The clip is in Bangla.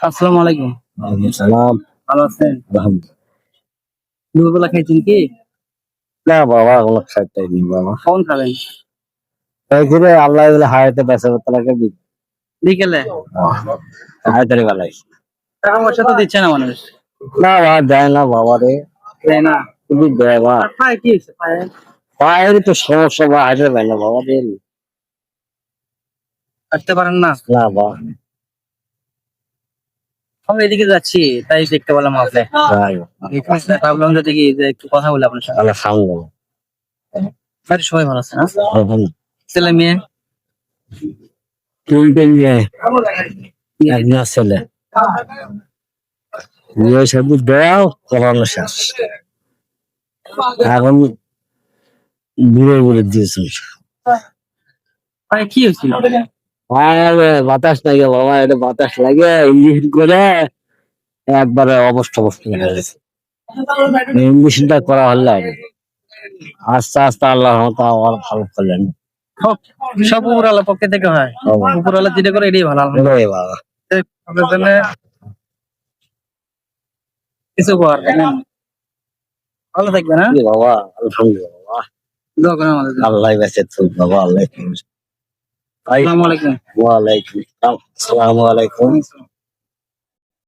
আসসালামু আলাইকুম। ওয়ালাইকুম সালাম। ভালো আছেন? আলহামদুলিল্লাহ। দুপুরবেলা খাইছেন কি? না বাবা ওগুলো খাইতেই বাবা। কখন খাবেন? এইখানে আল্লাহ বলে হায়াতে বেঁচে তালাকে বিকেলে? হায়াতের বেলায়। টাকা পয়সা তো দিচ্ছে না মানুষ। না বাবা দেয় না বাবা রে। দেয় না? কিন্তু দেয় বা আর পায়ে কি হয়েছে পায়ে? পায়ের তো সমস্যা বা হায়াতের বেলা না বাবা রে। হাঁটতে পারেন না? না বাবা আমি এদিকে যাচ্ছি তাই দেখতে পেলাম আপনি। তাই ভাবলাম যে দেখি যে একটু কথা বলি আপনার সাথে। আলহামদুলিল্লাহ। বাড়ির সবাই ভালো আছে না? আলহামদুলিল্লাহ। ছেলে মেয়ে? তিনটে নিয়ে একজন ছেলে বিয়ে সাথে দেওয়াও করানো শেষ এখন দূরে বলে দিয়েছি পায়ে কি হয়েছিল? আর বাতাস লাগে বাবা এটা বাতাস লাগে ইঞ্জেকশন করে একবারে অবস্থা অবস্থা হয়ে গেছে ইঞ্জেকশনটা করা হলে হবে আস্তে আস্তে আল্লাহ আবার ভালো করলেন সব সব উপরওয়ালার পক্ষ থেকে হয়। উপরওয়ালা যেটা করে এটাই ভালো। ওরে বাবা আপনার জন্য কিছু করার নেই। ভালো থাকবেন, হ্যাঁ? কি বাবা আলহামদুলিল্লাহ বাবা দোয়া করেন আমাদের জন্য। আল্লাহ বেঁচে থাকুক বাবা আল্লাহ আসসালামু আলাইকুম। ওয়ালাইকুম আসসালাম। আসসালামু আলাইকুম।